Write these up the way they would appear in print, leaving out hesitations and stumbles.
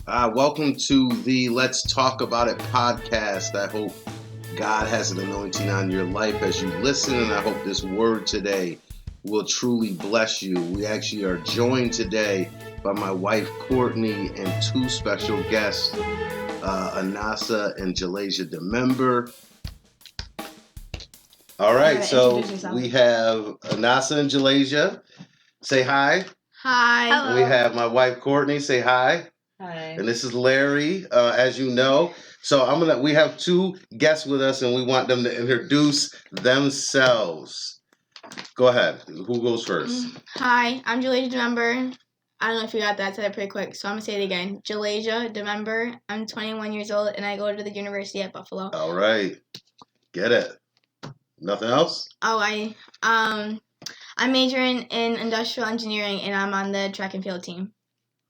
Welcome to the Let's Talk About It podcast. I hope God has an anointing on your life as you listen, and I hope this word today will truly bless you. We actually are joined today by my wife, Courtney, and two special guests, Anasah and Jalasia, the member. All right, so we have Anasah and Jalasia. Say hi. Hi. Hello. We have my wife, Courtney. Say hi. Hi. And this is Larry, as you know. So we have two guests with us, and we want them to introduce themselves. Go ahead. Who goes first? Hi, I'm Jalasia, the member. I don't know if you got that. I said it pretty quick, so I'm going to say it again. Jalasia, the member. I'm 21 years old, and I go to the University at Buffalo. All right. Get it. Nothing else? Oh, I'm majoring in industrial engineering, and I'm on the track and field team.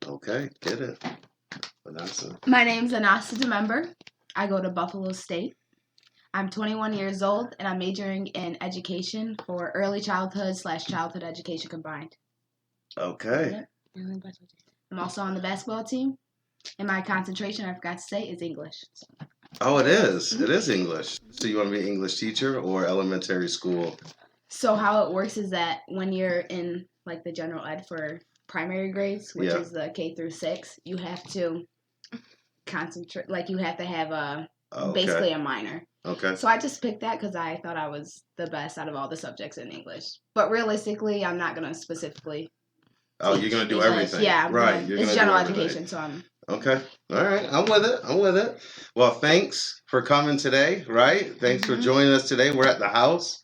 Okay, get it. Anasah. My name's Anasah, the member. I go to Buffalo State. I'm 21 years old, and I'm majoring in education for early childhood / childhood education combined. Okay. Yep. I'm also on the basketball team, and my concentration, I forgot to say, is English. Oh, it is. It is English. So you want to be an English teacher or elementary school? So how it works is that when you're in like the general ed for primary grades, which is the K through 6, you have to concentrate, like you have to have basically a minor. Okay. So I just picked that because I thought I was the best out of all the subjects in English. But realistically, I'm not going to specifically. Oh, you're going to do everything. Yeah. Right. It's general education, so I'm. Okay. All right. I'm with it. Well, thanks for coming today, right? Thanks for joining us today. We're at the house.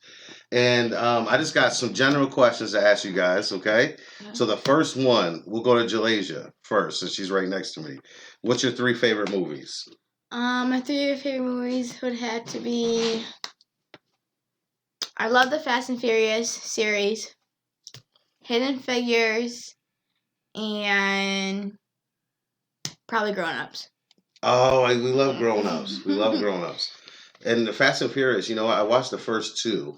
And I just got some general questions to ask you guys, okay? Yeah. So the first one, we'll go to Jalasia first, since she's right next to me. What's your 3 favorite movies? My 3 favorite movies would have to be... I love the Fast and Furious series, Hidden Figures, and probably Grown Ups. Oh, we love Grown Ups. We love Grown Ups. And the Fast and Furious, you know what? I watched the first 2.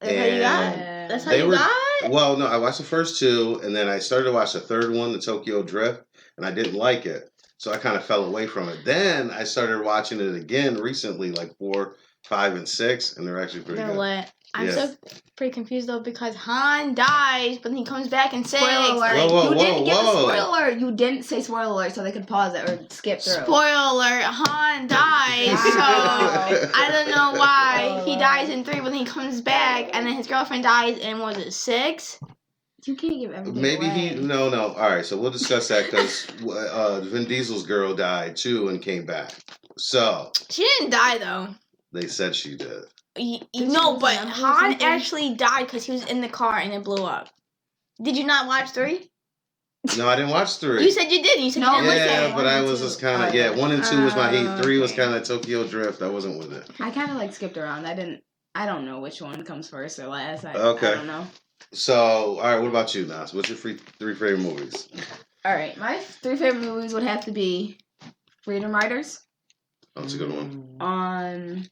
That's how you got? That's how you got? Well, no, I watched the first 2, and then I started to watch the third one, the Tokyo Drift, and I didn't like it. So I kind of fell away from it. Then I started watching it again recently, like 4, 5, and 6, and they're actually pretty good. Lit. I'm still pretty confused, though, because Han dies, but then he comes back and says... Spoiler alert. Whoa, you didn't give a spoiler. You didn't say spoiler alert, so they could pause it or skip through. Spoiler alert. Han dies, so I don't know why he dies in 3, but then he comes back, and then his girlfriend dies in, what was it, 6? You can't give everything Maybe away. No. All right, so we'll discuss that because Vin Diesel's girl died, too, and came back. So... She didn't die, though. They said she did. No, but Han actually died because he was in the car and it blew up. Did you not watch 3? No, I didn't watch 3. You said you did. You said no, you didn't yeah, listen. but I was just kind of 1 and 2 was my heat. 3 was kind of Tokyo Drift. I wasn't with it. I kind of skipped around. I don't know which one comes first or last. I don't know. So, all right, what about you, Nas? What's your 3 favorite movies? All right, my 3 favorite movies would have to be Freedom Riders. Oh, that's a good one.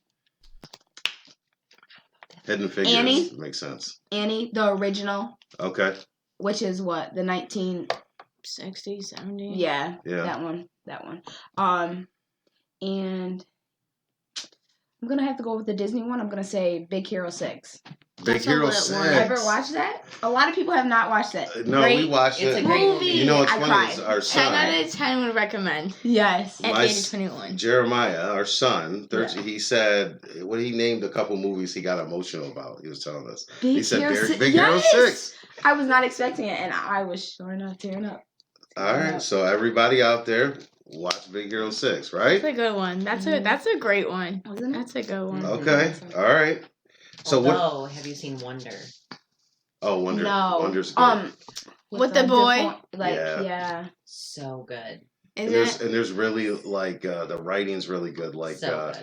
Hidden Figures. Annie. Makes sense. Annie, the original. Okay. Which is what? The 60s, 70s? Yeah. That one. And I'm going to have to go with the Disney one. I'm going to say Big Hero 6. Big Hero 6. Ever watched that? A lot of people have not watched that. No, we watched it. It's a great movie. You know what's I funny cried. is our son. 10 out of 10 would recommend. Yes. At the age of 21. Jeremiah, our son, he said, when he named a couple movies he got emotional about, he was telling us. He said Big Hero 6. I was not expecting it, and I was sure enough tearing up. All right, so everybody out there, watch Big Hero 6, right? That's a good one. That's a great one. That's a good one. Okay, all right. So have you seen Wonder? Oh, Wonder. No. Wonder's good. With the boy? So good. And there's really, the writing's really good. Good.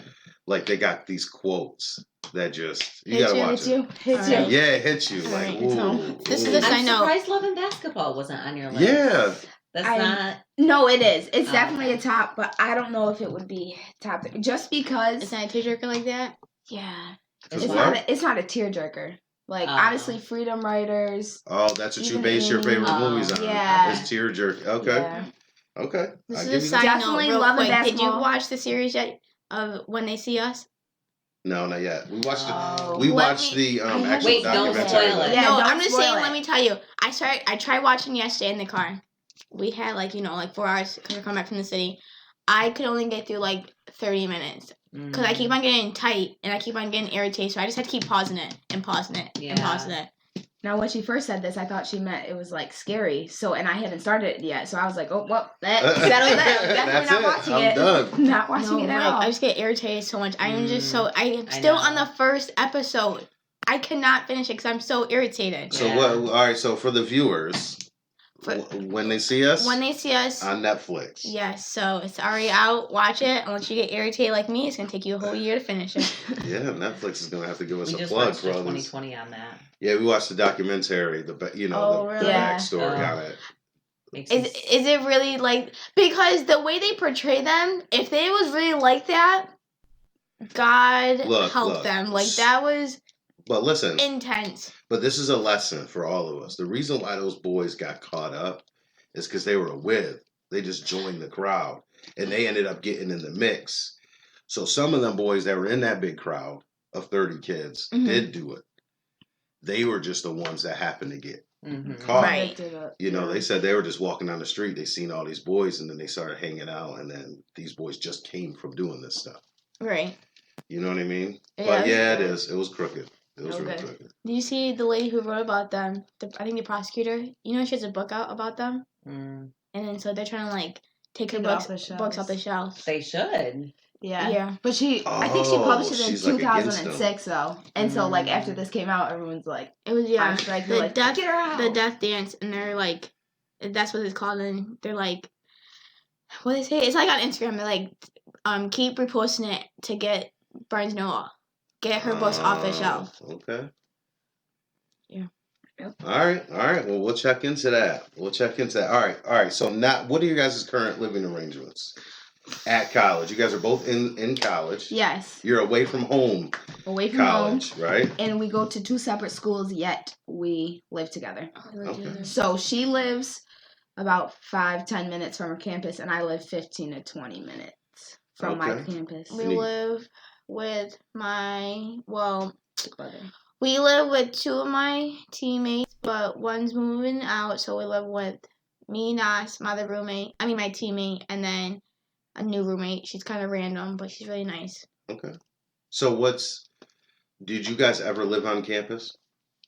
Like, they got these quotes that just, you gotta watch it. Hits you. Yeah, it hits you. Right. Ooh. This is the I'm sign out. surprised Love and Basketball wasn't on your list. Yeah. That's not... No, it is. It's definitely a top, but I don't know if it would be top. Just because... It's not a tearjerker like that? Yeah. It's not a tearjerker. Honestly, Freedom Riders. Oh, that's what you base your favorite movies on. Yeah. It's tearjerker. Okay. Okay. This I'll is give a you side that. note, Definitely real loving quick. Did you basketball. watch the series yet of When They See Us? No, not yet. We watched Oh. we Let watched me- the I haven't actual Wait, don't documentary. spoil it. though. Yeah, no, don't I'm just spoil saying. it. Let me tell you. I tried watching yesterday in the car. We had 4 hours because we're coming back from the city. I could only get through 30 minutes because I keep on getting tight and I keep on getting irritated. So I just had to keep pausing it and pausing it and pausing it. Now, when she first said this, I thought she meant it was scary. So, and I hadn't started it yet. So I was like, oh, well, that settles that. Definitely That's not it. watching I'm it. done. Not watching it at all. I just get irritated so much. I am just so I am I still know. on the first episode. I cannot finish it because I'm so irritated. So Yeah. what? All right. So for the viewers, When They See Us, When They See Us on Netflix. yes, so it's already out. Watch it. Unless you get irritated like me, it's gonna take you a whole year to finish it. Yeah, Netflix is gonna have to give us We a just plug watched for the all this. 2020 on that. Yeah, we watched the documentary. The Really? Yeah. backstory Oh. on it. Makes Is me is it really because the way they portray them, if they was really like that, God help Look. them. That was But listen, intense. but this is a lesson for all of us. The reason why those boys got caught up is because they were with. They just joined the crowd, and they ended up getting in the mix. So some of them boys that were in that big crowd of 30 kids Mhm. did do it. They were just the ones that happened to get Mhm. caught. Right. You know, they said they were just walking down the street. They seen all these boys, and then they started hanging out, and then these boys just came from doing this stuff. Right. You know what I mean? Yeah, But yeah, it right. is. It was crooked. It was real Okay. crooked. Do you see the lady who wrote about them? I think the prosecutor. You know, she has a book out about them, Mm. and then so they're trying to take her Take it off books the off the shelves. shelf. They should. Yeah. Yeah. But I think she published it in she's, like, against 2006, though. And so, after this came out, everyone's like, It was on strike. They're the like, death get her out. the death dance, and they're that's what it's called, and they're what they say? It's on Instagram. They're keep reposting it to get Barnes Noah, get her books off the shelf. Okay. Yeah. Yep. All right. Well, we'll check into that. All right. So now, what are your guys' current living arrangements at college? You guys are both in college. Yes. You're away from home. Away from College, home. right? And we go to 2 separate schools, yet we live together. Okay. So she lives about 5-10 minutes from her campus, and I live 15 to 20 minutes from my Okay. campus. We live with Brother. we live with 2 of my teammates, but one's moving out, so we live with me, Nas, my other roommate. I mean, my teammate, and then a new roommate. She's kind of random, but she's really nice. Okay. So did you guys ever live on campus?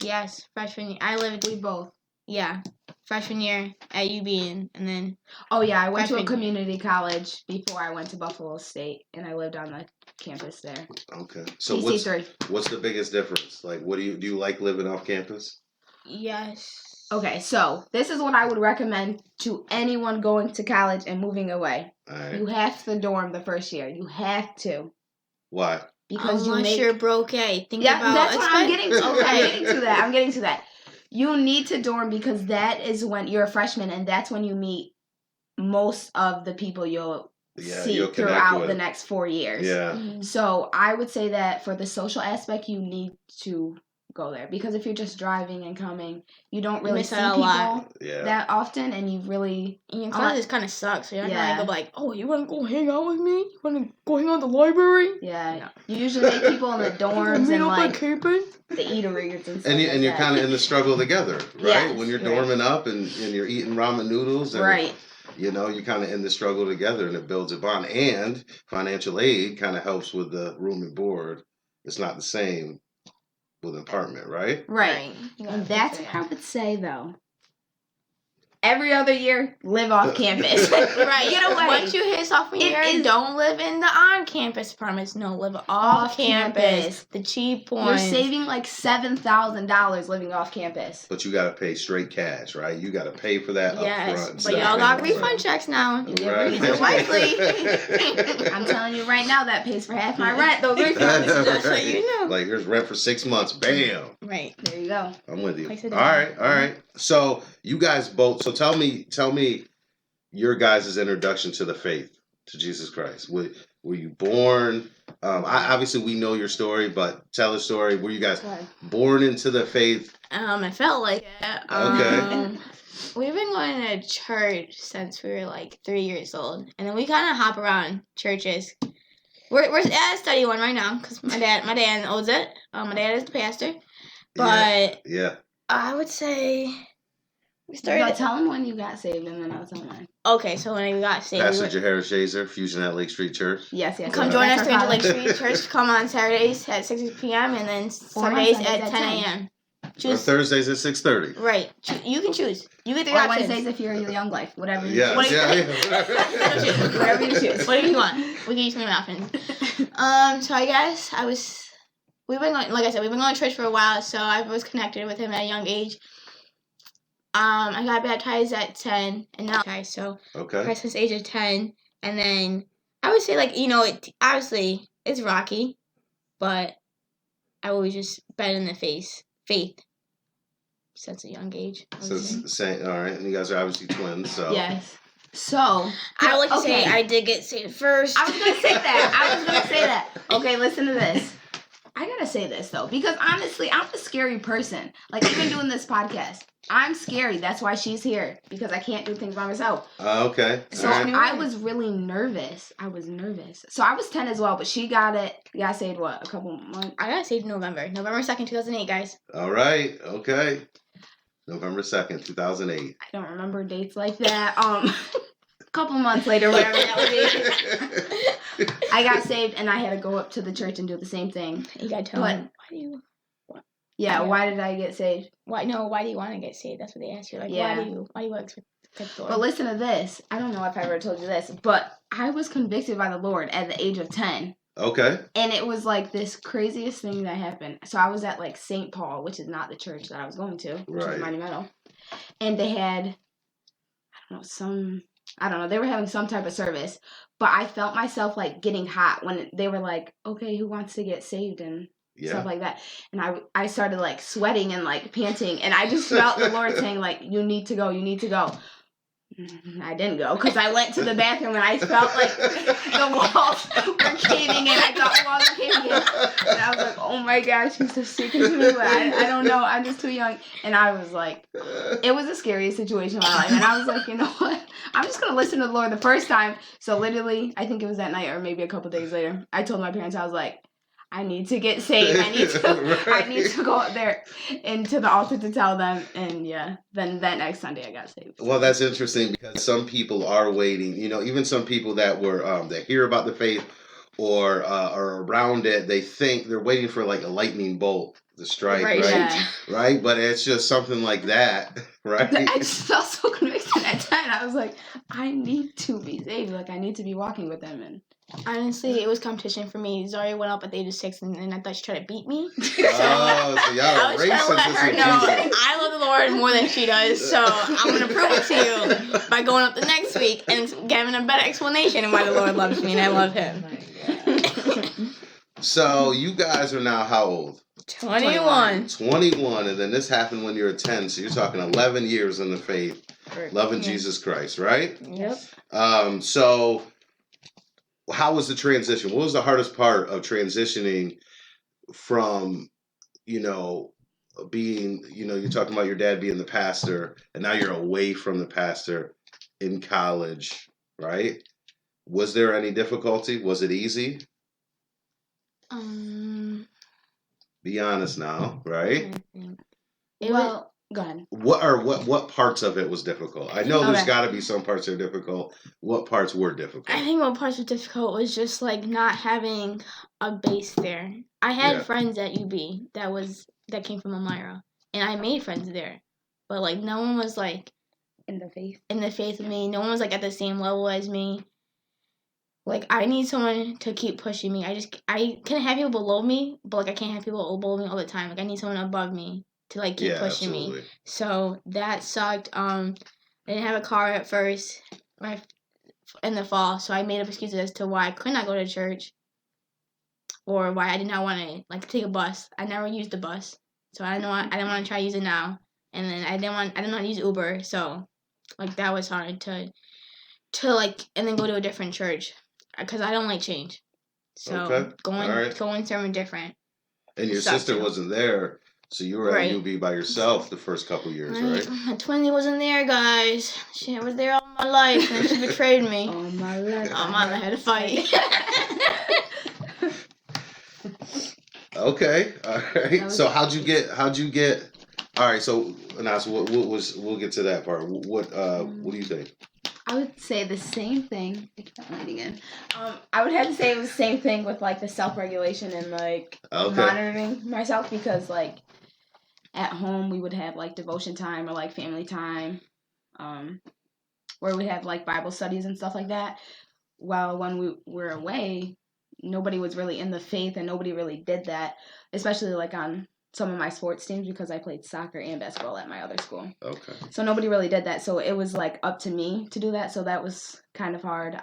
Yes, freshman year. I lived. We both. Yeah, freshman year at UB, and then Oh, yeah, I went to a Freshman- community college before I went to Buffalo State, and I lived on the campus there. Okay. So PC3. what's the biggest difference? What do you like living off campus? yes. Okay, so this is what I would recommend to anyone going to college and moving away. All right. You have to dorm the first year. You have to. Why? Because Unless you're broke, think Yeah, about that's what I'm getting to. Okay. I'm getting to that. You need to dorm because that is when you're a freshman, and that's when you meet most of the people you'll see you'll connect throughout with. the next 4 years. Yeah. Mhm. So I would say that for the social aspect, you need to go there because if you're just driving and coming, you don't really miss see out a people lot. Yeah. that often, and you really And your college kind of sucks. So you're not Yeah. gonna go oh, you want to go hang out with me? You want to go hang out at the library? you usually meet people in the dorms Meet and up at campus? the eateries and stuff. And you're kind of in the struggle together, right? Yes, when you're right. dorming up and you're eating ramen noodles, and, right. you're kind of in the struggle together, and it builds a bond. And financial aid kind of helps with the room and board. It's not the same with an apartment, right? Right. You gotta And that's fix what I would say though. Every other year, live off campus. it. Right. Get away. Once you hit sophomore It year, is- don't live in the on-campus apartments. No, live off campus. Campus. The cheap You're ones. saving $7,000 living off campus. But you got to pay straight cash, right? You got to pay for that up Yes, front. but y'all got refund checks now. You get Right. Use it wisely. I'm telling you right now, that pays for half my rent. Those refunds. Just so you know. Like, here's rent for 6 months. Bam. Right. There you go. I'm with you. Place it All down. right. So you guys both. So tell me your guys' introduction to the faith, to Jesus Christ. Were you born Obviously we know your story, but tell the story. Were you guys born into the faith? I felt like it. Okay. We've been going to church since we were like 3 years old, and then we kind of hop around churches. We're at a study one right now because my dad owns it. My dad is the pastor, but yeah. I would say we started. No, tell him when you got saved, and then I'll tell him. Okay, so when we got saved, Pastor Jahara Shazer, Fusion at Lake Street Church. Yes. Come join us at Lake Street Church. Come on Saturdays at 6 p.m. and then Sundays at 10 a.m. Or Thursdays at 6:30. Right. You can choose. You get 3 or options. Wednesdays if you're in your young life. Whatever you choose. Whatever you choose. Whatever you want. We give you 3 options. So I guess we've been going, like I said, we've been going to church for a while, so I was connected with him at a young age. I got baptized at 10, and now so since the age of 10, and then I would say obviously it's rocky, but I always just been in the faith since a young age. So saying, all right, and you guys are obviously twins, so yes. So I would like to say I did get saved first. I was gonna say that. Okay, listen to this. I gotta say this though, because honestly, I'm a scary person. Like even doing this podcast, I'm scary. That's why she's here, because I can't do things by myself. Okay. So I was really nervous. So I was 10 as well, but she got saved a couple months. I got saved in November 2nd, 2008, guys. All right. Okay. November 2nd, 2008. I don't remember dates like that. A couple months later, whatever that would be. I got saved, and I had to go up to the church and do the same thing. You got to tell them, why do you... Yeah, why did I get saved? Why do you want to get saved? That's what they ask you. Like, why do you want to accept the Lord? But listen to this. I don't know if I ever told you this, but I was convicted by the Lord at the age of 10. Okay. And it was like this craziest thing that happened. So I was at like St. Paul, which is not the church that I was going to, which was Monumental. And they had, they were having some type of service. But I felt myself like getting hot when they were like, okay, who wants to get saved and stuff like that. And I started like sweating and like panting. And I just felt the Lord saying like, you need to go. I didn't go because I went to the bathroom and I felt like the walls were caving in. I thought the walls were caving in. And I was like, oh my gosh, he's just speaking to me. But I don't know. I'm just too young. And I was like, it was the scariest situation in my life. And I was like, you know what? I'm just going to listen to the Lord the first time. So literally, I think it was that night or maybe a couple days later, I told my parents, I was like, I need to get saved. I need to go up there and to the altar to tell them. And then that next Sunday I got saved. Well, that's interesting because some people are waiting. Even some people that were that hear about the faith or are around it, they think they're waiting for like a lightning bolt to strike, right? Yeah. Right, but it's just something like that, right? I just felt so convicted at 10. I was like, I need to be saved. Like I need to be walking with him. And honestly, it was competition for me. Zari went up at the age of 6, and I thought she tried to beat me. So y'all I was trying to let her know I love the Lord more than she does. So I'm going to prove it to you by going up the next week and giving a better explanation of why the Lord loves me and I love him. So you guys are now how old? 21. 21, and then this happened when you were 10. So you're talking 11 years in the faith, loving Jesus Christ, right? Yep. So how was the transition? What was the hardest part of transitioning from, being, you're talking about your dad being the pastor, and now you're away from the pastor in college, right? Was there any difficulty? Was it easy? Be honest now, right? Well, go ahead. What parts of it was difficult? I know there's got to be some parts that are difficult. What parts were difficult? I think what parts were difficult was just like not having a base there. I had friends at UB that came from Elmira, and I made friends there, but like no one was like in the faith with me. No one was like at the same level as me. Like I need someone to keep pushing me. I can have people below me, but like I can't have people below me all the time. Like I need someone above me to like keep pushing me. So that sucked. I didn't have a car at first, in the fall. So I made up excuses as to why I could not go to church, or why I did not want to like take a bus. I never used the bus, so I didn't want to try to use it now. And then I didn't want to use Uber. So like that was hard to like, and then go to a different church because I don't like change. So going somewhere different. And your sister wasn't there, so you were at UB by yourself the first couple years, right? My twinnie wasn't there, guys. She was there all my life, and she betrayed me. All my life. I had to fight. Okay, all right. So how'd you get? All right. So Anasah, we'll get to that part. What do you think? I would say the same thing. I would have to say it was the same thing with like the self-regulation and like monitoring myself, because like at home we would have like devotion time or like family time, where we have like Bible studies and stuff like that. While when we were away, nobody was really in the faith and nobody really did that, especially like on some of my sports teams, because I played soccer and basketball at my other school. Okay. So nobody really did that. So it was like up to me to do that. So that was kind of hard.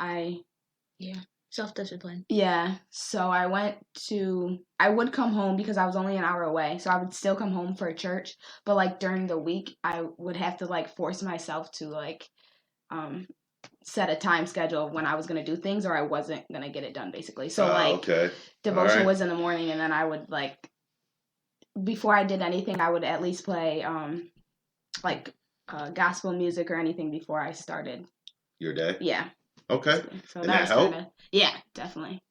Self-discipline. Yeah. So I would come home because I was only an hour away. So I would still come home for church. But like during the week, I would have to like force myself to like set a time schedule of when I was going to do things or I wasn't going to get it done, basically. So devotion was in the morning, and then I would like, before I did anything, I would at least play gospel music or anything before I started. Your day? Yeah. Okay. So that helped? Yeah, definitely.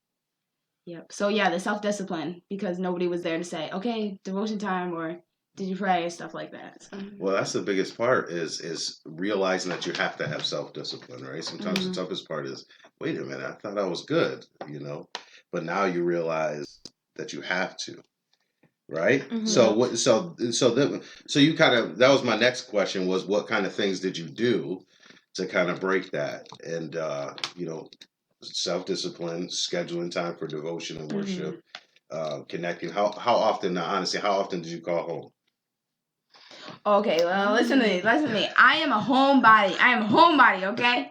Yep. So yeah, the self-discipline, because nobody was there to say, okay, devotion time, or did you pray, stuff like that. So. Well, that's the biggest part is realizing that you have to have self-discipline, right? Sometimes the toughest part is, wait a minute, I thought I was good, but now you realize that you have to. Right. Mm-hmm. So you kind of, that was my next question, was what kind of things did you do to kind of break that? And self-discipline, scheduling time for devotion and worship, connecting. How often? Now, honestly, how often did you call home? Okay, well, listen to me. I am a homebody. Okay.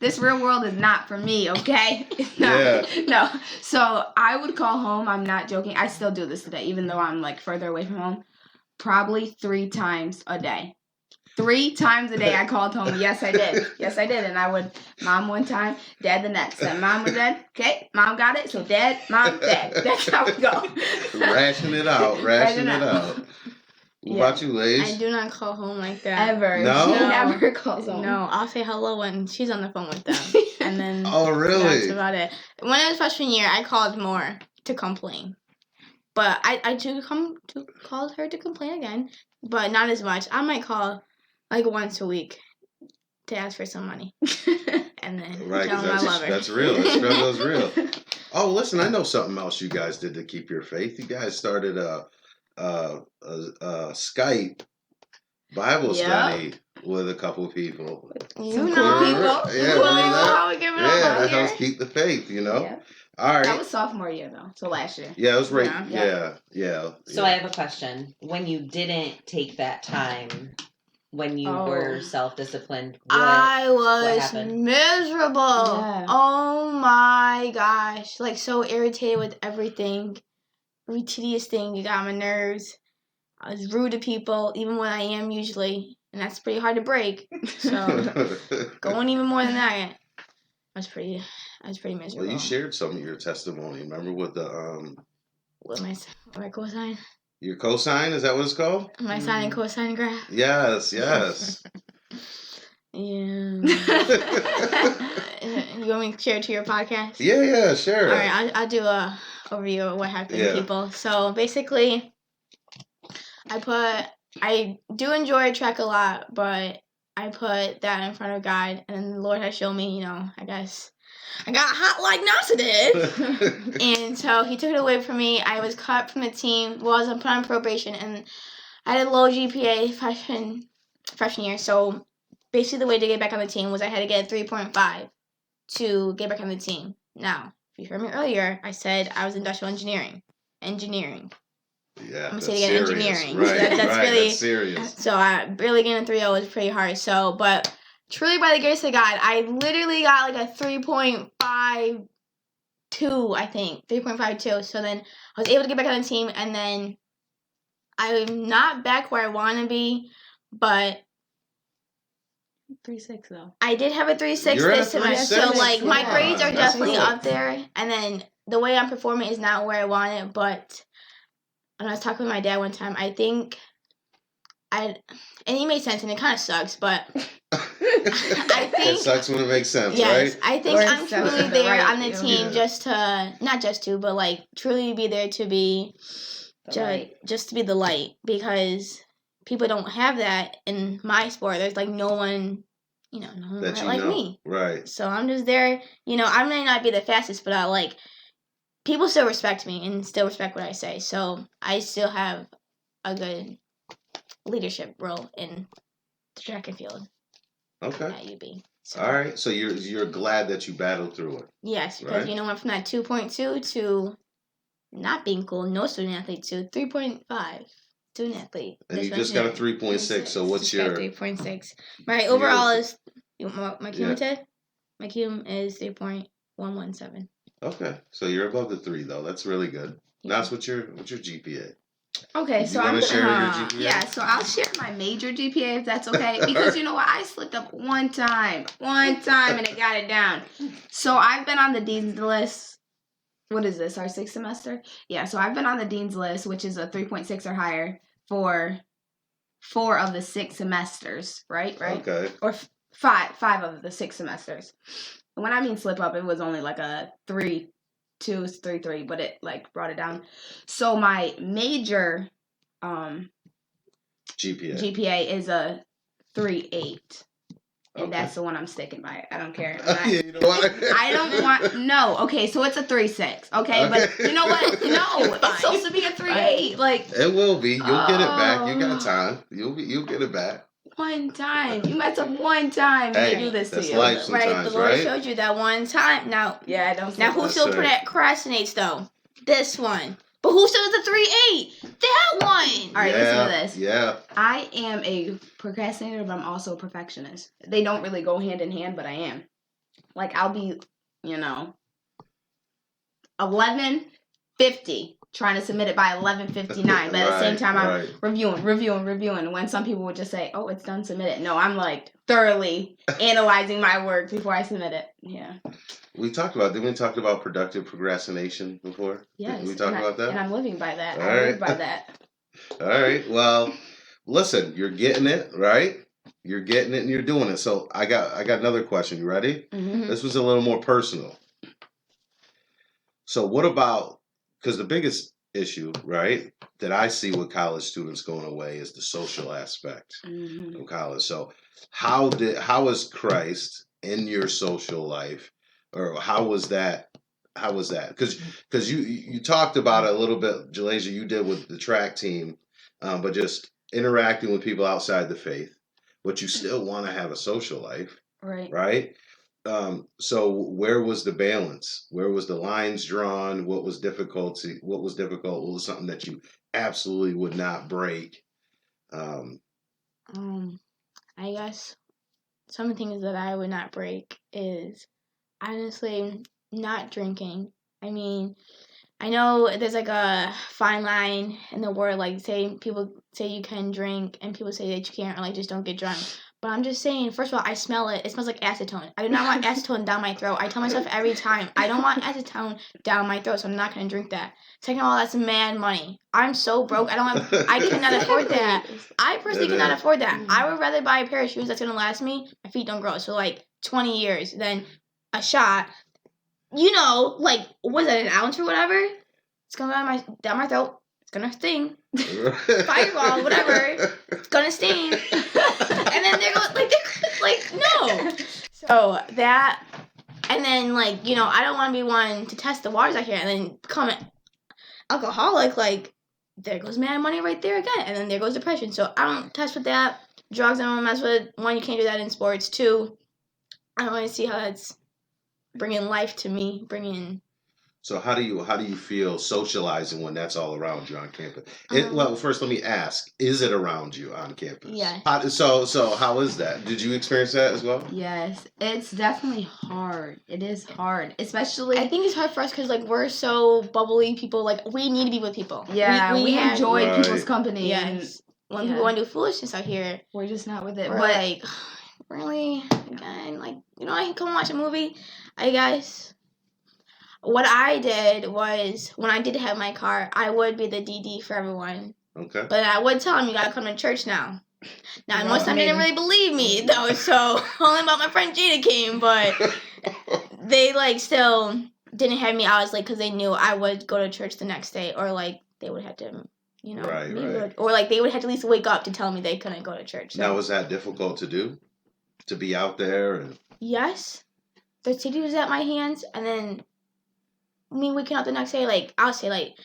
This real world is not for me, okay? It's not. Yeah. No. So I would call home. I'm not joking. I still do this today, even though I'm like further away from home. Probably 3 times a day. 3 times a day I called home. Yes, I did. And I would, Mom one time, Dad the next. Then Mom was dead. Okay, Mom got it. So Dad, Mom, Dad. That's how we go. Ration it out. What about you, Lace? I do not call home like that. Ever. No? She never calls home. No, I'll say hello when she's on the phone with them. And then oh, really? That's about it. When it was freshman year, I called more to complain. But I do call her to complain again, but not as much. I might call like once a week to ask for some money. And then tell them I love her. That's real. That's real. Oh, listen, I know something else you guys did to keep your faith. You guys started a Skype Bible study with a couple of people. People. That helps keep the faith, Yeah. All right. That was sophomore year, though. So last year. Yeah, it was right. Yeah. So I have a question. When you didn't take that time, when you were self-disciplined, I was miserable. Yeah. Oh my gosh. Like so irritated with everything. Every tedious thing, you got on my nerves. I was rude to people, even when I am usually, and that's pretty hard to break. So going even more than that, I was pretty miserable. Well, you shared some of your testimony. Remember with the with my cosign. Your cosign, is that what it's called? My sine and cosine graph. Yes. Yeah. You want me to share it to your podcast? Yeah, sure. All right, I'll do a overview of what happened to people. So basically, I do enjoy track a lot, but I put that in front of God, and the Lord has shown me, I guess I got hot like Nasa did. And so he took it away from me. I was cut from the team. Well, I was put on probation, and I had a low GPA freshman year. So basically the way to get back on the team was I had to get a 3.5 to get back on the team. Now, if you heard me earlier, I said I was industrial engineering. Yeah, I'm saying again, engineering. Right, so that's really that's serious. So really getting a 3.0 was pretty hard. So, but truly by the grace of God, I literally got like a 3.52, I think. 3.52. So then I was able to get back on the team, and then I'm not back where I want to be, but 3.6 though. I did have a 3.6 You're at this a semester, 3.6? so like my Come grades on, are that's definitely good. up there. And then the way I'm performing is not where I want it. But when I was talking with my dad one time, I think and he made sense, and it kind of sucks, but I think it sucks when it makes sense, yes, right? I think Or I'm it sounds truly like there right, on the team not just to, but like truly be there to be just to be the light, because people don't have that in my sport. There's like no one, no one That like me. Right. So I'm just there. I may not be the fastest, but I like people still respect me and still respect what I say. So I still have a good leadership role in the track and field. Okay. At UB. So. All right. So you're glad that you battled through it. Yes, because went from that 2.2 to not being cool, no student athlete, to 3.5 student athlete. And you just got a 3.6. So what's your 3.6? My overall is my cumulative. My cum is 3.117. Okay, so you're above the 3 though. That's really good. Yeah. That's what's your GPA? Okay, so I'm share your GPA? Yeah, so I'll share my major GPA if that's okay, because you know what, I slipped up one time, and it got it down. So I've been on the dean's list. What is this? Our 6th semester? Yeah, so I've been on the dean's list, which is a 3.6 or higher for 4 of the 6 semesters, right? Okay. Or 5 of the 6 semesters. When I mean slip up, it was only like a 3.2, 3.3, but it like brought it down. So my major GPA is a 3.8. And that's the one I'm sticking by. I don't care. You know what? I don't want... No. Okay, so it's a 3.6. Okay, but you know what? No, it's supposed to be a 3.8. Like... It will be. You'll get it back. You got time. You'll get it back. One time. You mess up one time, and they do this to you. Life sometimes, right? The Lord showed you that one time. Now, I don't. Now, who still procrastinates though? This one. But who still is a 3.8? That one. All right, listen to this. Yeah. I am a procrastinator, but I'm also a perfectionist. They don't really go hand in hand, but I am. Like, I'll be, 11:50 trying to submit it by 11:59, but at the same time I'm reviewing. When some people would just say, "Oh, it's done, submit it." No, I'm like thoroughly analyzing my work before I submit it. Yeah. Didn't we talk about productive procrastination before? Yes. Did we talk about that? And I'm living by that. All I right. live by that. All right. Well, listen, you're getting it, right? You're getting it and you're doing it. So I got another question. You ready? Mm-hmm. This was a little more personal. So what about, because the biggest issue, right, that I see with college students going away is the social aspect of college. So how is Christ in your social life, or how was that? Because you talked about it a little bit, Jalasia, you did with the track team, but just interacting with people outside the faith, but you still want to have a social life, right? So where was the balance? Where was the lines drawn? What was difficult? What was something that you absolutely would not break? I guess some things that I would not break is honestly not drinking. I mean, I know there's like a fine line in the word, like people say you can drink and people say that you can't, or like just don't get drunk. But I'm just saying, first of all, I smell it. It smells like acetone. I do not want acetone down my throat. I tell myself every time, I don't want acetone down my throat, so I'm not going to drink that. Second of all, that's mad money. I'm so broke. I cannot afford that. I personally cannot afford that. I would rather buy a pair of shoes that's going to last me. My feet don't grow. So like 20 years than a shot. Like, what is that, an ounce or whatever? It's going down my throat. It's going to sting. Fireball, whatever. It's going to sting. And then they're going, no. So that, and then, I don't want to be one to test the waters out here and then become an alcoholic. Like, there goes mad money right there again. And then there goes depression. So I don't test with that. Drugs I don't mess with. 1, you can't do that in sports. 2, I don't want to see how that's bringing life to me, So how do you feel socializing when that's all around you on campus? Well, first let me ask: is it around you on campus? Yeah. So how is that? Did you experience that as well? Yes, it's definitely hard. It is hard, especially. I think it's hard for us because we're so bubbly people. We need to be with people. Yeah, we enjoy people's company. Yes. When people want to do foolishness out here, we're just not with it. But really, again, like, I can come watch a movie. I guess what I did was, when I did have my car, I would be the DD for everyone. Okay. But I would tell them, you gotta come to church now. Now, most of them didn't really believe me, though, so only about my friend Jada came, but they, like, still didn't have me out as late because they knew I would go to church the next day, or, like, they would have to, right. Or, like, they would have to at least wake up to tell me they couldn't go to church. So. Now, was that difficult to do? To be out there? And... Yes. The CD was at my hands, and then me waking up the next day, like, I'll say, like,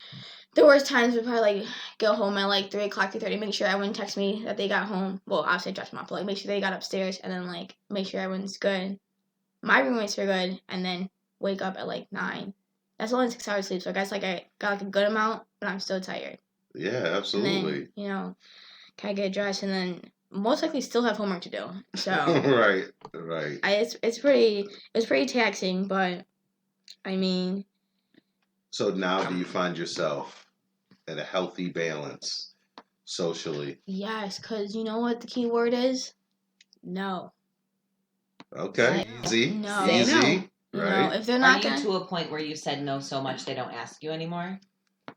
the worst times would probably, like, go home at, like, 3 o'clock, 3:30, make sure everyone texts me that they got home. Well, I'll say drop them off, but, like, make sure they got upstairs, and then, like, make sure everyone's good. My roommates were good, and then wake up at, like, 9. That's only 6 hours sleep, so I guess, like, I got, like, a good amount, but I'm still tired. Yeah, absolutely. And then, kind of get dressed, and then most likely still have homework to do. So right. It was pretty taxing, but I mean. So now, do you find yourself at a healthy balance socially? Yes, because you know what the key word is? No. Okay, easy. No. Easy. Right. If they're not. Are you to a point where you said no so much they don't ask you anymore,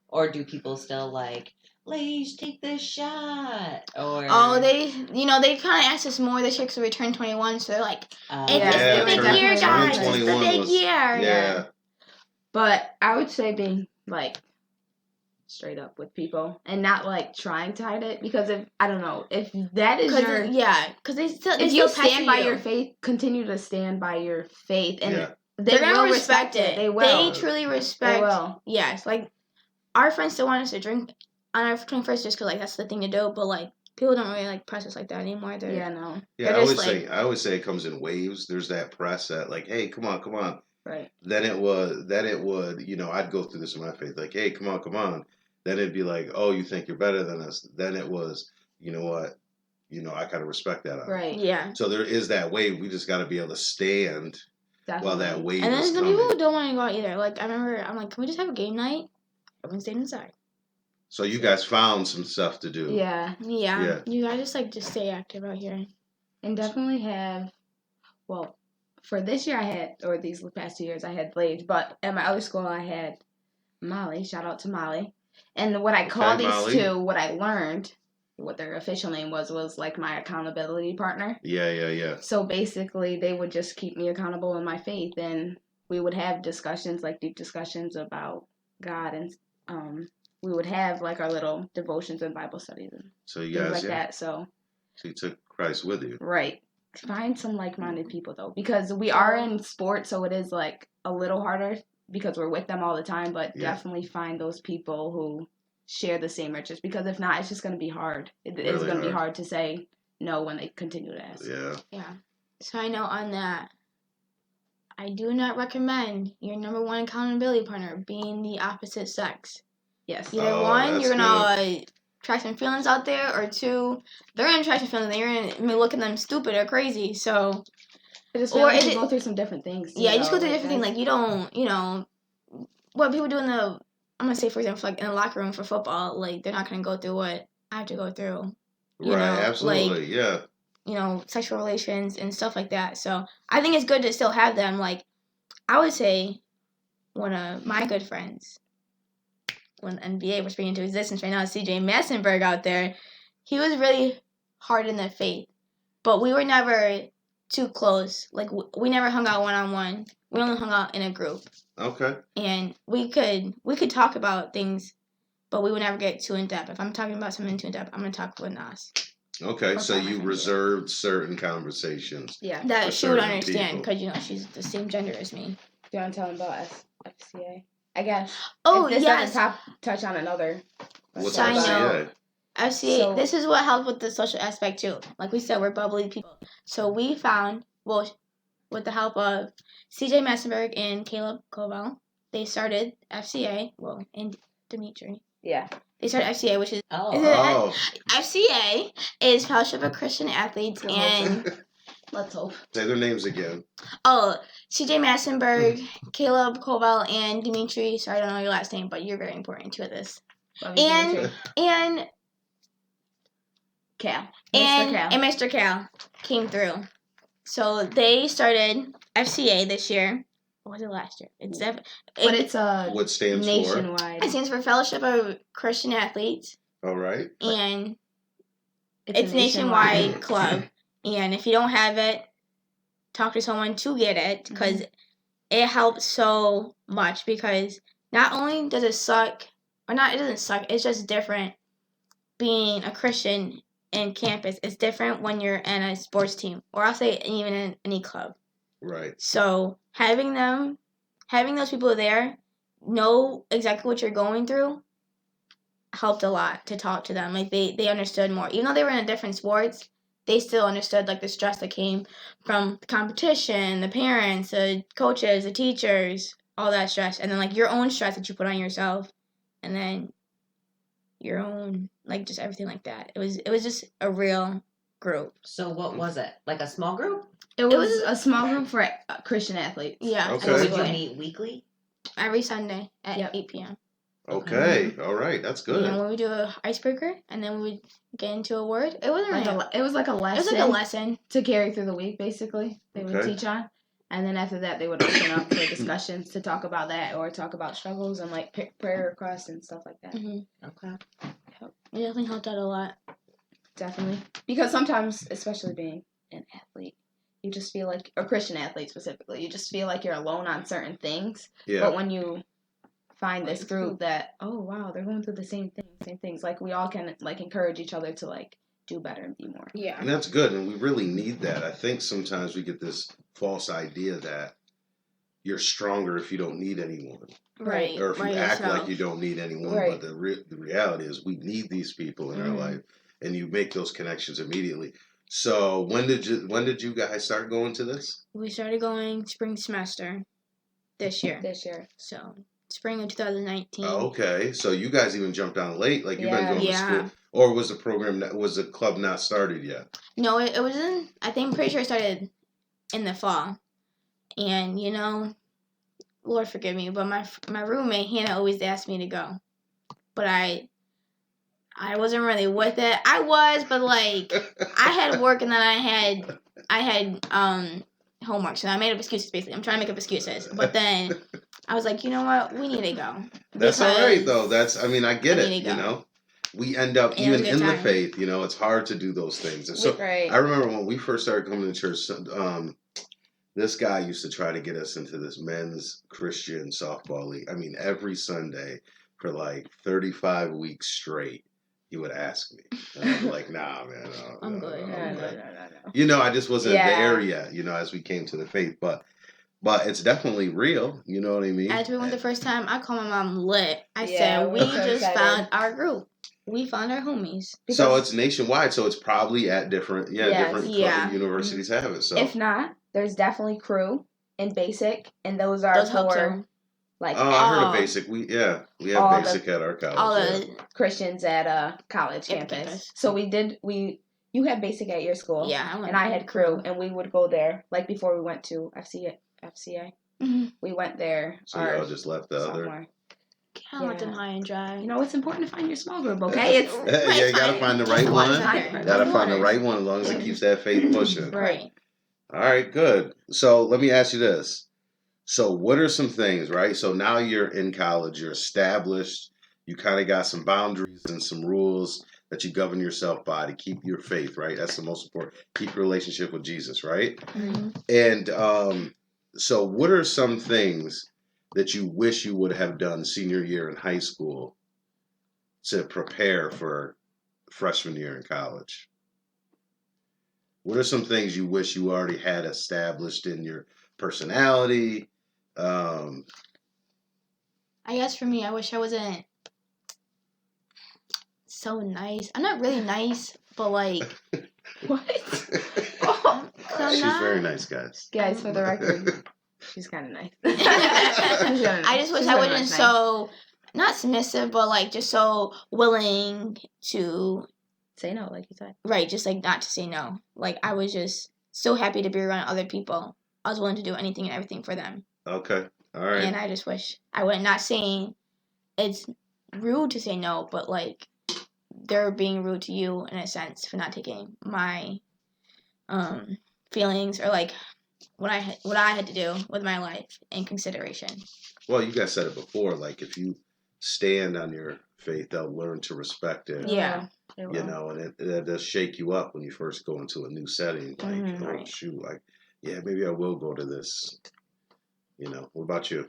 or do people still like? Ladies, take this shot. Or they kind of asked us more this year because we turned 21, so they're like, it's the big year, guys. It's the big year. Yeah. But I would say being, like, straight up with people and not, like, trying to hide it, because if that is your... Yeah, because they still... If you stand by your faith, continue to stand by your faith, and they're going to respect it. They will. They truly respect... They will. Yes, like, our friends still want us to drink on our 21st just because, like, that's the thing to do, but, like, people don't really, like, press us like that anymore. No. Yeah, I always say it comes in waves. There's that press that, like, hey, come on. Right. Then it would, I'd go through this in my faith, like, hey, come on. Then it'd be like, oh, you think you're better than us. Then it was, you know what, I kind of respect that. Right. Yeah. So there is that wave. We just got to be able to stand while that wave is coming. And then some people don't want to go out either. Like, I remember, I'm like, can we just have a game night? Everyone stayed inside. So you guys found some stuff to do. Yeah. You guys just stay active out here. And definitely have, well, for this year or these past 2 years, I had Blades, but at my other school I had Molly. Shout out to Molly. And what I call these Molly. two, what I learned, what their official name was like my accountability partner. Yeah. So basically, they would just keep me accountable in my faith, and we would have discussions, like deep discussions about God, and we would have like our little devotions and Bible studies and things like that. So you took Christ with you. Right. Find some like-minded people, though, because we are in sports, so it is like a little harder because we're with them all the time, but definitely find those people who share the same interests, because if not, it's just going to be hard. It's going to be hard to say no when they continue to ask. Yeah. So I know on that, I do not recommend your number one accountability partner being the opposite sex. Yes. Either one, you're going to attract some feelings out there, or two, they're going to attract some feelings and you're going to look at them stupid or crazy. So, you go through some different things. Yeah, you just go through different things. Like, you don't, what people do I'm going to say, for example, like in the locker room for football, like, they're not going to go through what I have to go through. Absolutely, like, sexual relations and stuff like that. So, I think it's good to still have them. Like, I would say one of my good friends, when NBA was bringing into existence right now, CJ Massenberg out there, he was really hard in the faith. But we were never too close. Like, we never hung out one-on-one. We only hung out in a group. Okay. And we could talk about things, but we would never get too in-depth. If I'm talking about something too in-depth, I'm going to talk with Nas. Okay, so you reserved certain conversations. Yeah. That she would understand, because, she's the same gender as me. Do you want to tell them about FCA? I guess. Oh, this doesn't touch on another. What's FCA? FCA, so, this is what helps with the social aspect, too. Like we said, we're bubbly people. So we found, with the help of CJ Massenberg and Caleb Koval, they started FCA, and Dimitri. Yeah. They started FCA, which is... FCA is Fellowship of Christian Athletes, and... Let's hope. Say their names again. Oh, CJ Massenberg, Caleb Koval, and Dimitri. Sorry, I don't know your last name, but you're very important to this. And Cal. And Mr. Cal came through. So they started FCA this year. Or was it last year? It's but it's what stands nationwide. It stands for Fellowship of Christian Athletes. for? All right. And it's a nationwide club. And if you don't have it, talk to someone to get it, because it helps so much. Because not only does it suck, or not, it doesn't suck, it's just different being a Christian in campus. It's different when you're in a sports team, or I'll say even in any club. Right. So having those people there know exactly what you're going through helped a lot to talk to them. Like they understood more. Even though they were in different sports, they still understood like the stress that came from the competition, the parents, the coaches, the teachers, all that stress. And then like your own stress that you put on yourself, and then your own, like, just everything like that. It was just a real group. So what was it? Like a small group? It was a small group for Christian athletes. Yeah. Okay. So would you meet weekly? Every Sunday at 8 p.m. Okay. All right. That's good. And when we do a icebreaker, and then we would get into a word. It wasn't really. It was like a lesson. It was like a lesson to carry through the week. Basically, they would teach on, and then after that, they would open up for discussions to talk about that, or talk about struggles and like prayer requests and stuff like that. Mm-hmm. Okay. It definitely helped out a lot. Definitely, because sometimes, especially being an athlete, you just feel like, or Christian athlete specifically, you just feel like you're alone on certain things. Yeah. But when you find this group that, oh wow, they're going through the same things, like we all can like encourage each other to like do better and be more. Yeah. And that's good, and we really need that. I think sometimes we get this false idea that you're stronger if you don't need anyone. Right. Or if you act yourself. like you don't need anyone. Right. But the reality is we need these people in our life, and you make those connections immediately. So when did you guys start going to this? We started going spring semester this year. So spring of 2019. Oh, okay, so you guys even jumped on late, like you've been going to Yeah. school, or was the club not started yet? No, it was in. Pretty sure it started in the fall, and Lord forgive me, but my roommate Hannah always asked me to go, but I wasn't really with it. I was, but like I had work, and then I had homework, so I made up excuses. Basically, I'm trying to make up excuses, but then I was like, you know what, we need to go. That's all right though. I get it. need to go. We end up And it was even a good in the time. faith. It's hard to do those things. And so Right. I remember when we first started coming to church. This guy used to try to get us into this men's Christian softball league. I mean, every Sunday for like 35 weeks straight, he would ask me. And I'm like, nah, man. I'm good. No. I just wasn't there yet, as we came to the faith. But it's definitely real. You know what I mean? As we went the first time, I called my mom lit. I Yeah, said, we we're so just excited. found our group. We found our homies. So it's nationwide. So it's probably at different Yeah. universities have it. So if not, there's definitely crew and basic, and those are Those help for too. like I heard of basic. We have all basic at our college. All yeah. the Christians at a college At the campus. campus. So you had basic at your school. yeah. And I had crew, and we would go there like before we went to FCA. Mhm. We went there. So y'all just left the other. somewhere. I don't let them high and dry. It's important to find your small group, okay? It's Yeah, you gotta find the right one. Right. Gotta find the right one as long as it keeps that faith pushing. Right. All right, good. So let me ask you this. So what are some things, right? So now you're in college, you're established, you kind of got some boundaries and some rules that you govern yourself by to keep your faith, right? That's the most important. Keep your relationship with Jesus, right? Mm-hmm. And so what are some things that you wish you would have done senior year in high school to prepare for freshman year in college? What are some things you wish you already had established in your personality? I guess for me, I wish I wasn't so nice. I'm not really nice, but like, what? She's very nice, guys. Guys, for the record, she's kind of nice. I just wish I wasn't so, not submissive, but like just so willing to say no, like you said. Right, just like not to say no. Like I was just so happy to be around other people. I was willing to do anything and everything for them. Okay, all right. And I just wish I would not saying it's rude to say no, but like they're being rude to you in a sense for not taking my feelings or like what I had to do with my life in consideration. Well, you guys said it before. Like if you stand on your faith, they'll learn to respect it. Yeah. You know, and it does shake you up when you first go into a new setting. Like, oh right. shoot, like, yeah, maybe I will go to this. You know, what about you?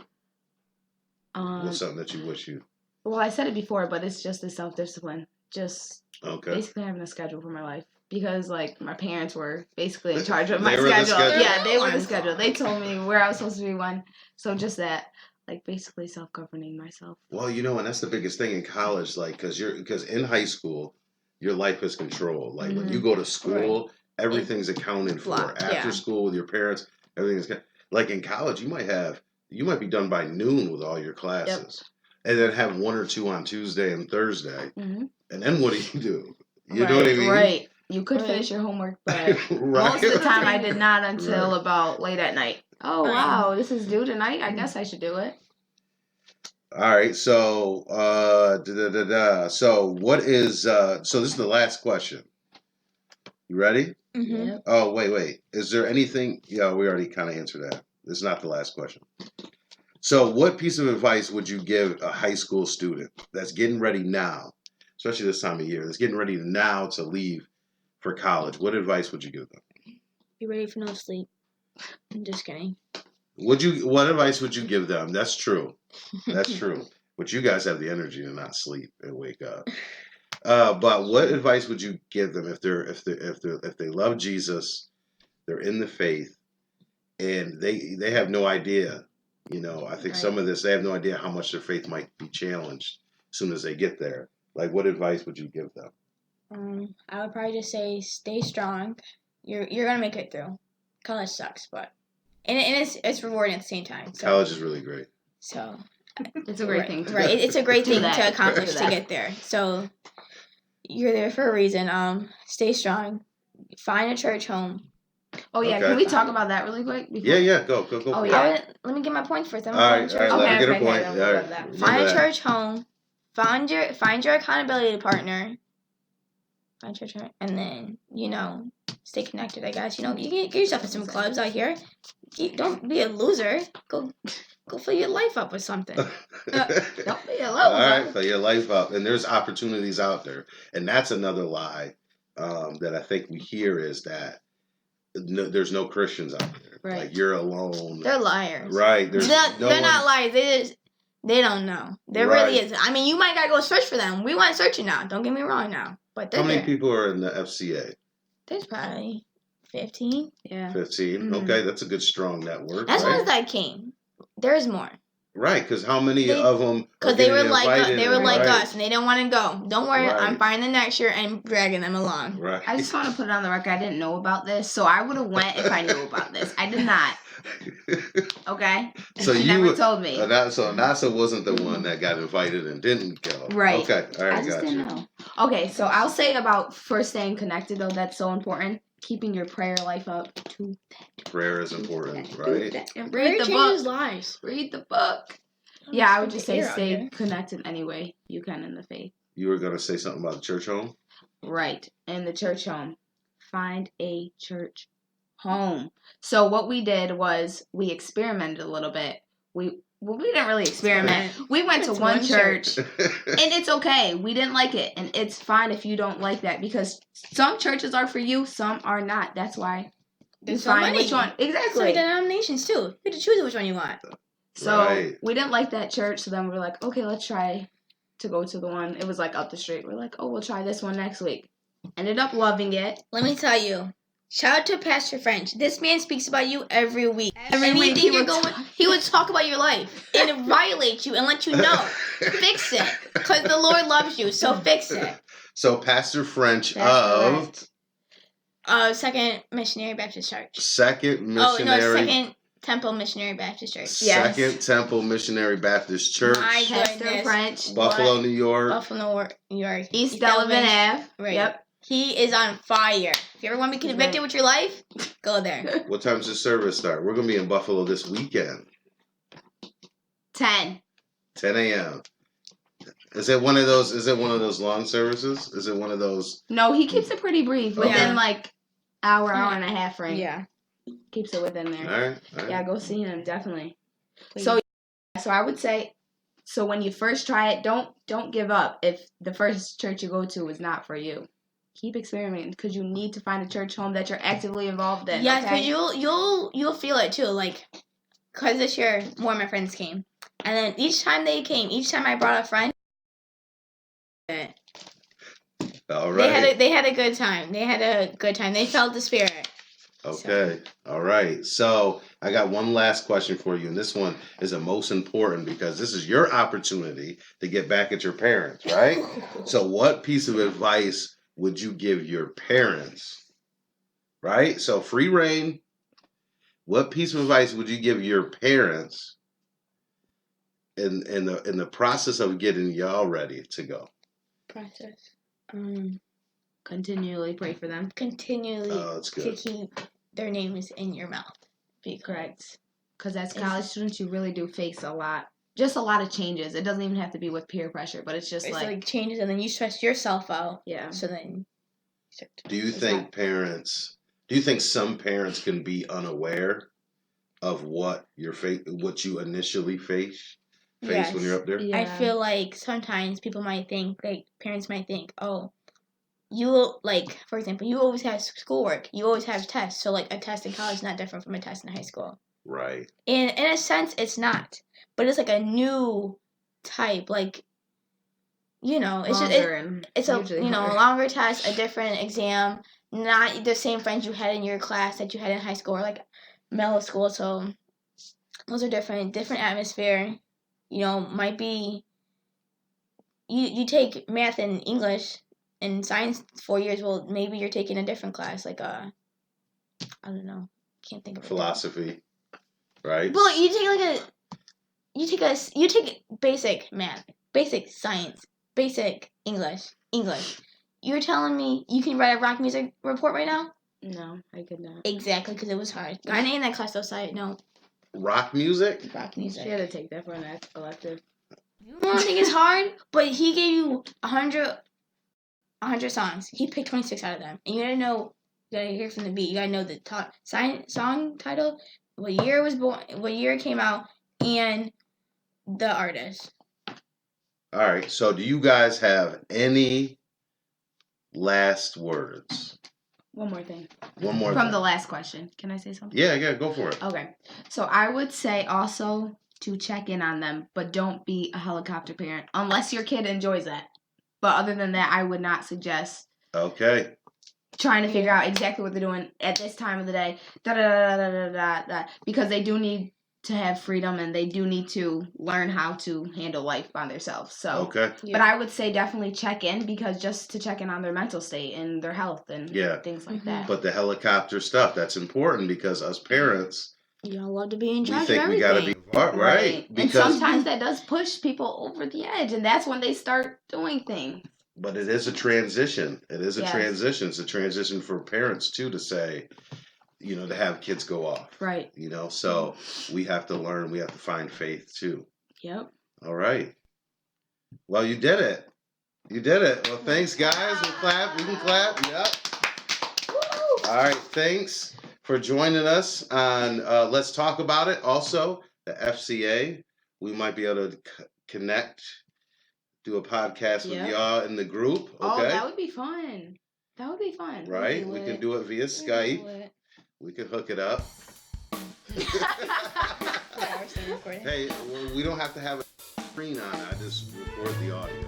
What's something that you wish you? Well, I said it before, but it's just the self-discipline. Just basically having a schedule for my life. Because, like, my parents were basically in charge of my schedule. Yeah, they were the schedule. They told me where I was supposed to be when. So just that, like, basically self-governing myself. Well, you know, and that's the biggest thing in college, like, because in high school, your life is controlled. Like, when you go to school, everything's accounted for. After school with your parents, everything's like in college. You might be done by noon with all your classes, and then have 1 or 2 on Tuesday and Thursday, and then what do? You know what I mean? Right. You could finish your homework, but most of the time I did not until about late at night. Oh, wow, this is due tonight? I guess I should do it. All right, so, so what is, so this is the last question. You ready? Mm-hmm. Oh, wait. Is there anything, yeah, we already kind of answered that. This is not the last question. So what piece of advice would you give a high school student that's getting ready now, especially this time of year, that's getting ready now to leave for college? What advice would you give them? Be ready for no sleep. I'm just kidding. What advice would you give them? That's true. That's true. But you guys have the energy to not sleep and wake up. But what advice would you give them if they love Jesus, they're in the faith, and they have no idea? You know, I think some of this, they have no idea how much their faith might be challenged as soon as they get there. Like, what advice would you give them? I would probably just say stay strong. You're gonna make it through. College sucks, but and it's rewarding at the same time. So. College is really great. So it's a great thing. It's a great thing to accomplish to get there. So you're there for a reason. Stay strong. Find a church home. Oh yeah, can we talk about that really quick? Yeah, go. Oh yeah, let me get my points first. All right, let me get a point. Find a church home. Find your accountability partner. Find church home, and then stay connected. I guess you get yourself in some clubs out here. Don't be a loser. Go fill your life up with something. Don't be a loser. All right, fill your life up, and there's opportunities out there, and that's another lie that I think we hear is that. There's no Christians out there. Right. Like you're alone. They're liars. Right. They're not liars. They don't know. There really is. I mean, you might gotta go search for them. We want searching now. Don't get me wrong now. But how many people are in the FCA? There's probably 15. Yeah. 15. Mm-hmm. Okay, that's a good strong network. That's ones that came. There's more. Right, because how many of them? Because they were like us, and they didn't want to go. Don't worry, I'm finding the next year and dragging them along. Right. I just want to put it on the record. I didn't know about this, so I would have went if I knew about this. I did not. Okay. So you never told me. So Anasah wasn't the one that got invited and didn't go. Right. Okay. All right. I just didn't know. Okay, so I'll say about first staying connected though. That's so important. Keeping your prayer life up to that. Prayer is important, right? Read the book. Lives. Read the book. Yeah, I would just say stay connected anyway you can in the faith. You were going to say something about the church home? Right. In the church home. Find a church home. So what we did was we experimented a little bit. We didn't really experiment. We went to one church. And it's okay. We didn't like it. And it's fine if you don't like that because some churches are for you, some are not. That's why you find which one. Exactly. Some denominations too. You have to choose which one you want. So we didn't like that church, so then we were like, okay, let's try to go to the one. It was like up the street. We're like, oh, we'll try this one next week. Ended up loving it. Let me tell you, shout out to Pastor French. This man speaks about you every week. Every week he would talk about your life and violate you and let you know. Fix it, because the Lord loves you. So fix it. So Pastor French of Second Missionary Baptist Church. Second Temple Missionary Baptist Church. Yes. Second Temple Missionary Baptist Church. My Pastor French. Buffalo, New York. Buffalo, New York. East Delavan Ave. Right. Yep. He is on fire. If you ever want to be convicted with your life, go there. What time does the service start? We're going to be in Buffalo this weekend. 10 a.m. Is it one of those long services? Is it one of those? No, he keeps it pretty brief. Within hour and a half frame. Yeah. Keeps it within there. All right. Yeah, go see him, definitely. Please. So I would say, so when you first try it, don't give up if the first church you go to is not for you. Keep experimenting because you need to find a church home that you're actively involved in. Yeah, because okay? you'll feel it too. Like, because this year more of my friends came, and then each time they came, each time I brought a friend, All right. they had a good time. They felt the spirit. Okay. All right. So I got one last question for you, and this one is the most important because this is your opportunity to get back at your parents, right? So what piece of advice would you give your parents? Right? So free reign. What piece of advice would you give your parents in the process of getting y'all ready to go? Process. Continually pray for them. Continually that's good. to keep their names in your mouth. Correct. Because as college students, you really do face a lot of changes. It doesn't even have to be with peer pressure, but it's just like changes, and then you stress yourself out. Yeah. So then. Do you think some parents can be unaware of what you initially face when you're up there? Yeah. I feel like sometimes parents might think, oh, you, like, for example, you always have schoolwork, you always have tests, so like a test in college is not different from a test in high school. Right. In a sense, it's not, but it's like a new type, like, it's a longer test, a different exam, not the same friends you had in your class that you had in high school or like middle school. So those are different atmosphere. Might be you take math and English and science 4 years. Well, maybe you're taking a different class, like I don't know, can't think of it. Philosophy, right? Well, you take basic math, basic science, basic English. You're telling me you can write a rock music report right now? No, I could not. Exactly, because it was hard. I ain't in that class outside. No. Rock music? Rock music. She had to take that for an elective. You don't think it's hard? But he gave you 100 songs. He picked 26 out of them. And you gotta hear from the beat. You gotta know the song title, what year it was born, what year it came out, and the artist. All right. So do you guys have any last words? One more thing. From the last question. Can I say something? Yeah, go for it. Okay. So I would say also to check in on them, but don't be a helicopter parent unless your kid enjoys that. But other than that, I would not suggest trying to figure out exactly what they're doing at this time of the day. Because they do need to have freedom and they do need to learn how to handle life by themselves. So, but I would say definitely check in because just to check in on their mental state and their health and things like that. But the helicopter stuff, that's important because us parents, you don't love to be in charge of everything. We gotta be right. Because and sometimes that does push people over the edge, and that's when they start doing things. But it is a transition. Transition. It's a transition for parents too to say, to have kids go off. Right. So we have to learn. We have to find faith too. Yep. All right. Well, you did it. Well, thanks, guys. We'll clap. We can clap. Yep. Woo! All right. Thanks for joining us on Let's Talk About It. Also, the FCA. We might be able to connect, do a podcast with y'all in the group. Okay? Oh, that would be fun. Right? We can do it via Skype. We could hook it up. Hey, we don't have to have a screen on. I just record the audio.